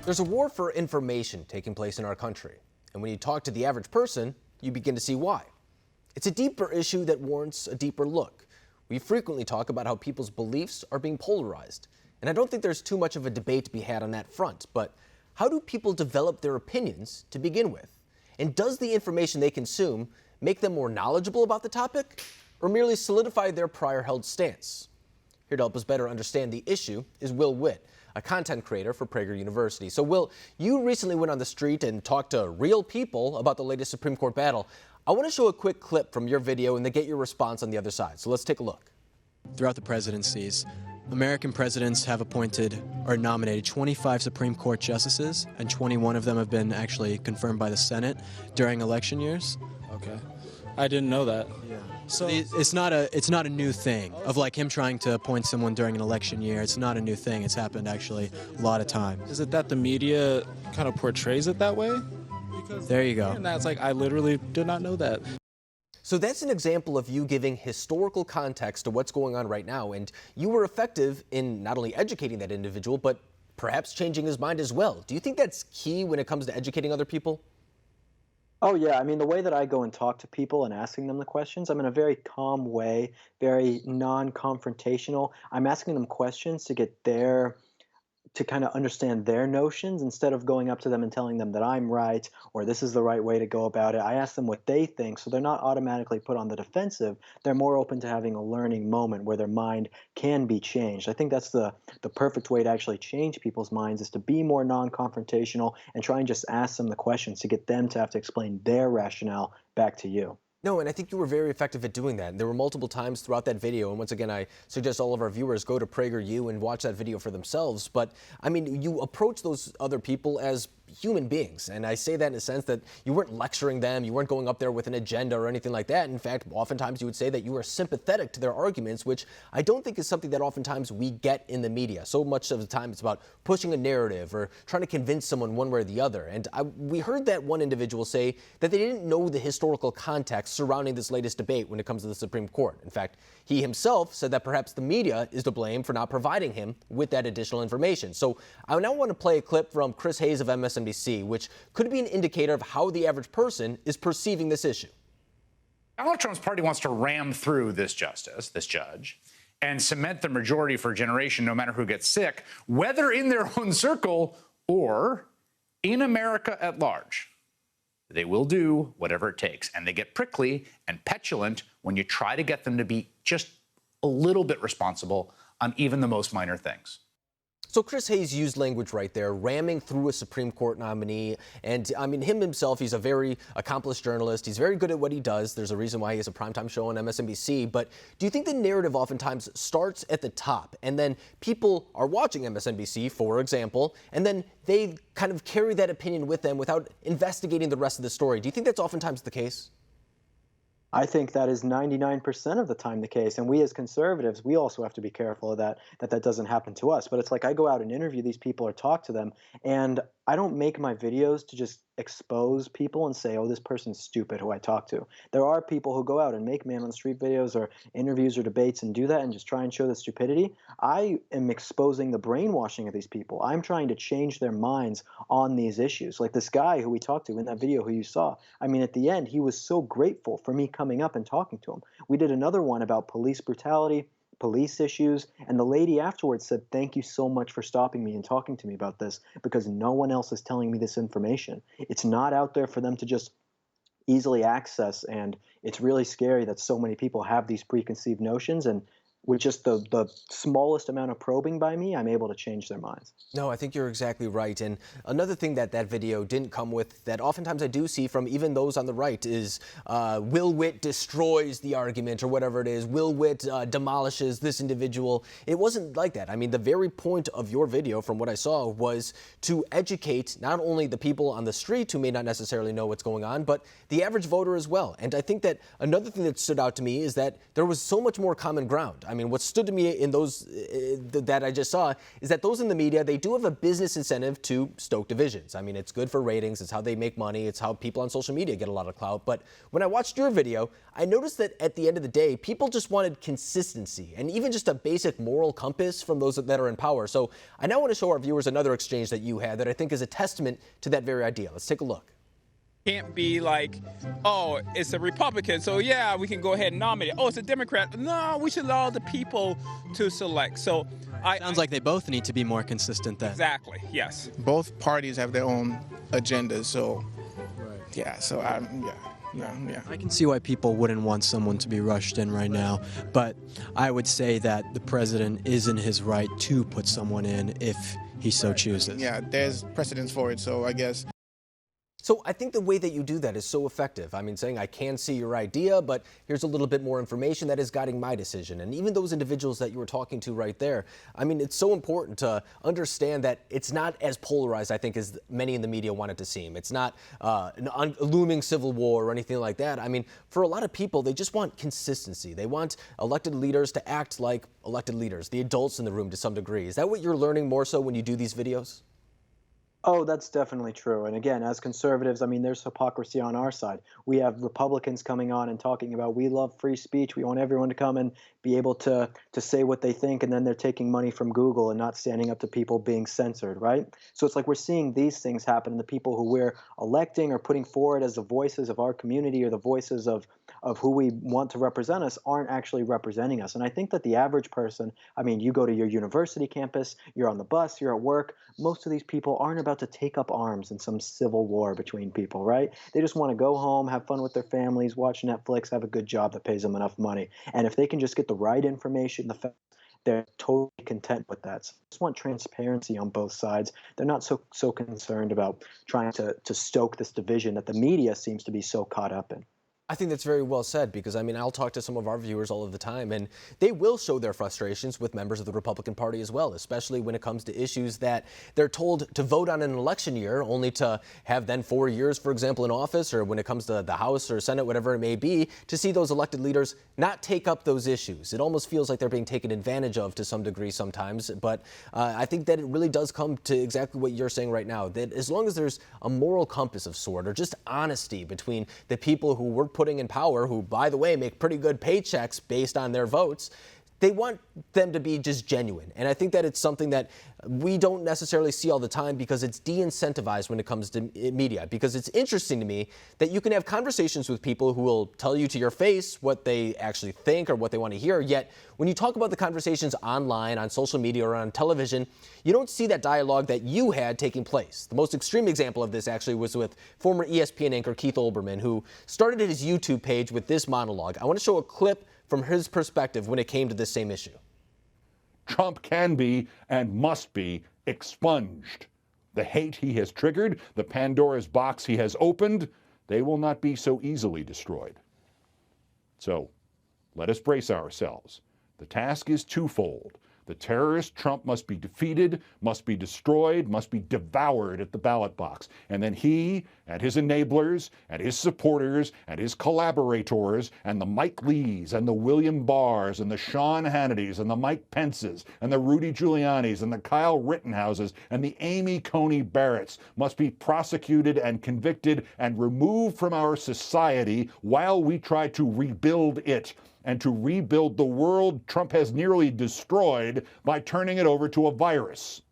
There's a war for information taking place in our country, and when you talk to the average person, you begin to see why. It's a deeper issue that warrants a deeper look. We frequently talk about how people's beliefs are being polarized, and I don't think there's too much of a debate to be had on that front, but how do people develop their opinions to begin with? And does the information they consume make them more knowledgeable about the topic, or merely solidify their prior held stance? Here to help us better understand the issue is Will Witt, a content creator for Prager University. So Will, you recently went on the street and talked to real people about the latest Supreme Court battle. I want to show a quick clip from your video and then get your response on the other side. So let's take a look. Throughout the presidencies, American presidents have appointed or nominated 25 Supreme Court justices, and 21 of them have been actually confirmed by the Senate during election years. Okay. I didn't know that. Yeah. So it's not a new thing of like him trying to appoint someone during an election year. It's not a new thing. It's happened actually a lot of times. Is it that the media kind of portrays it that way? Because there you go. And that's like, I literally did not know that. So that's an example of you giving historical context to what's going on right now, and you were effective in not only educating that individual, but perhaps changing his mind as well. Do you think that's key when it comes to educating other people? Oh, yeah. I mean, the way that I go and talk to people and asking them the questions, I'm in a very calm way, very non-confrontational. I'm asking them questions to kind of understand their notions instead of going up to them and telling them that I'm right or this is the right way to go about it. I ask them what they think, so they're not automatically put on the defensive. They're more open to having a learning moment where their mind can be changed. I think that's the perfect way to actually change people's minds, is to be more non-confrontational and try and just ask them the questions to get them to have to explain their rationale back to you. No, and I think you were very effective at doing that. And there were multiple times throughout that video, and once again, I suggest all of our viewers go to PragerU and watch that video for themselves. But, I mean, you approach those other people as human beings, and I say that in a sense that you weren't lecturing them, you weren't going up there with an agenda or anything like that. In fact, oftentimes you would say that you were sympathetic to their arguments, which I don't think is something that oftentimes we get in the media. So much of the time it's about pushing a narrative or trying to convince someone one way or the other. And we heard that one individual say that they didn't know the historical context surrounding this latest debate when it comes to the Supreme Court. In fact, he himself said that perhaps the media is to blame for not providing him with that additional information. So I now want to play a clip from Chris Hayes of MSNBC, which could be an indicator of how the average person is perceiving this issue. Donald Trump's party wants to ram through this judge, and cement the majority for a generation, no matter who gets sick, whether in their own circle or in America at large. They will do whatever it takes, and they get prickly and petulant when you try to get them to be just a little bit responsible on even the most minor things. So Chris Hayes used language right there, ramming through a Supreme Court nominee. And I mean, him himself, he's a very accomplished journalist. He's very good at what he does. There's a reason why he has a primetime show on MSNBC. But do you think the narrative oftentimes starts at the top and then people are watching MSNBC, for example, and then they kind of carry that opinion with them without investigating the rest of the story? Do you think that's oftentimes the case? I think that is 99% of the time the case. And we as conservatives, we also have to be careful of that doesn't happen to us. But it's like I go out and interview these people or talk to them, and I don't make my videos to just expose people and say, oh, this person's stupid who I talk to. There are people who go out and make man on the street videos or interviews or debates and do that and just try and show the stupidity. I am exposing the brainwashing of these people. I'm trying to change their minds on these issues. Like this guy who we talked to in that video who you saw. I mean, at the end, he was so grateful for me coming up and talking to him. We did another one about police brutality, police issues, and the lady afterwards said, thank you so much for stopping me and talking to me about this, because no one else is telling me this information. It's not out there for them to just easily access, and it's really scary that so many people have these preconceived notions, and with just the smallest amount of probing by me, I'm able to change their minds. No, I think you're exactly right. And another thing that video didn't come with that oftentimes I do see from even those on the right is Will Witt destroys the argument or whatever it is. Will Witt demolishes this individual. It wasn't like that. I mean, the very point of your video, from what I saw, was to educate not only the people on the street who may not necessarily know what's going on, but the average voter as well. And I think that another thing that stood out to me is that there was so much more common ground. I mean, what stood to me in those that I just saw is that those in the media, they do have a business incentive to stoke divisions. I mean, it's good for ratings. It's how they make money. It's how people on social media get a lot of clout. But when I watched your video, I noticed that at the end of the day, people just wanted consistency and even just a basic moral compass from those that are in power. So I now want to show our viewers another exchange that you had that I think is a testament to that very idea. Let's take a look. Can't be like, oh, it's a Republican, so yeah, we can go ahead and nominate. Oh, it's a Democrat. No, we should allow the people to select. So Sounds like they both need to be more consistent then. Exactly, yes. Both parties have their own agendas, so yeah, so yeah. I can see why people wouldn't want someone to be rushed in right now, but I would say that the president is in his right to put someone in if he so chooses. Yeah, there's precedence for it, so I guess. So I think the way that you do that is so effective. I mean, saying I can see your idea, but here's a little bit more information that is guiding my decision. And even those individuals that you were talking to right there, I mean, it's so important to understand that it's not as polarized, I think, as many in the media want it to seem. It's not a looming civil war or anything like that. I mean, for a lot of people, they just want consistency. They want elected leaders to act like elected leaders, the adults in the room to some degree. Is that what you're learning more so when you do these videos? Oh, that's definitely true. And again, as conservatives, I mean, there's hypocrisy on our side. We have Republicans coming on and talking about we love free speech. We want everyone to come and be able to say what they think. And then they're taking money from Google and not standing up to people being censored, right? So it's like we're seeing these things happen. And the people who we're electing or putting forward as the voices of our community or the voices of who we want to represent us aren't actually representing us. And I think that the average person, I mean, you go to your university campus, you're on the bus, you're at work, most of these people aren't about to take up arms in some civil war between people, right? They just want to go home, have fun with their families, watch Netflix, have a good job that pays them enough money. And if they can just get the right information, the facts, they're totally content with that. So they just want transparency on both sides. They're not so concerned about trying to stoke this division that the media seems to be so caught up in. I think that's very well said because, I mean, I'll talk to some of our viewers all of the time, and they will show their frustrations with members of the Republican Party as well, especially when it comes to issues that they're told to vote on in an election year only to have then 4 years, for example, in office, or when it comes to the House or Senate, whatever it may be, to see those elected leaders not take up those issues. It almost feels like they're being taken advantage of to some degree sometimes, but I think that it really does come to exactly what you're saying right now, that as long as there's a moral compass of sort or just honesty between the people who were putting in power, who, by the way, make pretty good paychecks based on their votes, they want them to be just genuine. And I think that it's something that we don't necessarily see all the time because it's de-incentivized when it comes to media. Because it's interesting to me that you can have conversations with people who will tell you to your face what they actually think or what they want to hear. Yet when you talk about the conversations online, on social media, or on television, you don't see that dialogue that you had taking place. The most extreme example of this actually was with former ESPN anchor Keith Olbermann, who started his YouTube page with this monologue. I want to show a clip from his perspective when it came to this same issue. Trump can be and must be expunged. The hate he has triggered, the Pandora's box he has opened, they will not be so easily destroyed. So let us brace ourselves. The task is twofold. The terrorist Trump must be defeated, must be destroyed, must be devoured at the ballot box. And then he and his enablers and his supporters and his collaborators and the Mike Lees and the William Barrs and the Sean Hannitys and the Mike Pences and the Rudy Giulianis and the Kyle Rittenhouses and the Amy Coney Barretts must be prosecuted and convicted and removed from our society while we try to rebuild it and to rebuild the world Trump has nearly destroyed by turning it over to a virus.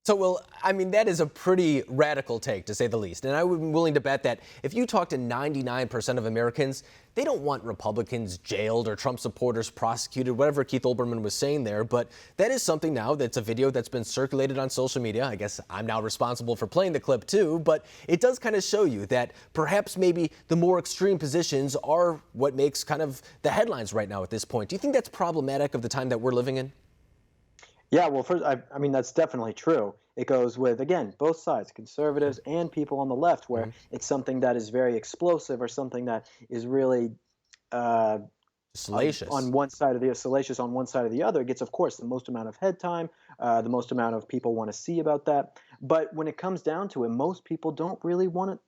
So, Will, I mean, that is a pretty radical take, to say the least. And I would be willing to bet that if you talk to 99% of Americans, they don't want Republicans jailed or Trump supporters prosecuted, whatever Keith Olbermann was saying there. But that is something now that's a video that's been circulated on social media. I guess I'm now responsible for playing the clip too. But it does kind of show you that perhaps maybe the more extreme positions are what makes kind of the headlines right now at this point. Do you think that's problematic of the time that we're living in? Yeah, well, first, I mean, that's definitely true. It goes with, again, both sides, conservatives and people on the left, where it's something that is very explosive or something that is really Salacious. On one side of the salacious on one side or the other gets, of course, the most amount of head time, the most amount of people want to see about that. But when it comes down to it, most people don't really want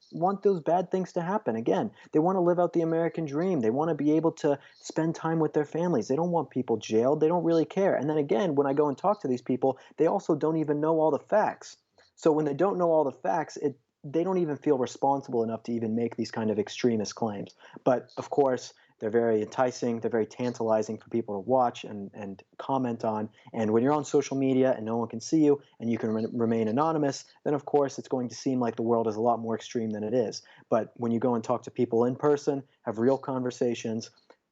those bad things to happen. Again, they want to live out the American dream. They want to be able to spend time with their families. They don't want people jailed. They don't really care. And then again, when I go and talk to these people, they also don't even know all the facts. So when they don't know all the facts, they don't even feel responsible enough to even make these kind of extremist claims. But of course, they're very enticing. They're very tantalizing for people to watch and comment on. And when you're on social media and no one can see you and you can remain anonymous, then of course it's going to seem like the world is a lot more extreme than it is. But when you go and talk to people in person, have real conversations,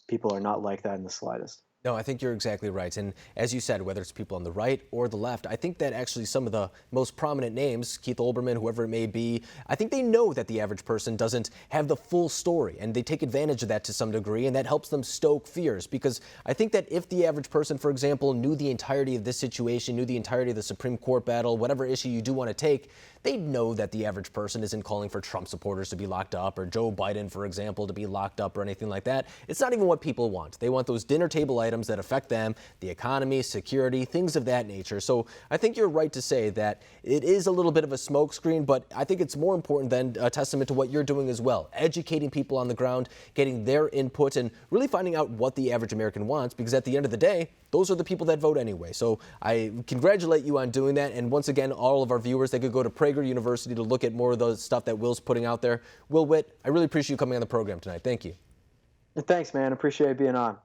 people are not like that in the slightest. No, I think you're exactly right. And as you said, whether it's people on the right or the left, I think that actually some of the most prominent names, Keith Olbermann, whoever it may be, I think they know that the average person doesn't have the full story, and they take advantage of that to some degree, and that helps them stoke fears. Because I think that if the average person, for example, knew the entirety of this situation, knew the entirety of the Supreme Court battle, whatever issue you do want to take, they'd know that the average person isn't calling for Trump supporters to be locked up or Joe Biden, for example, to be locked up or anything like that. It's not even what people want. They want those dinner table items that affect them, the economy, security, things of that nature. So I think you're right to say that it is a little bit of a smokescreen, but I think it's more important than a testament to what you're doing as well, educating people on the ground, getting their input, and really finding out what the average American wants, because at the end of the day, those are the people that vote anyway. So I congratulate you on doing that. And once again, all of our viewers, they could go to Prager University to look at more of the stuff that Will's putting out there. Will Witt, I really appreciate you coming on the program tonight. Thank you. Thanks, man. Appreciate being on.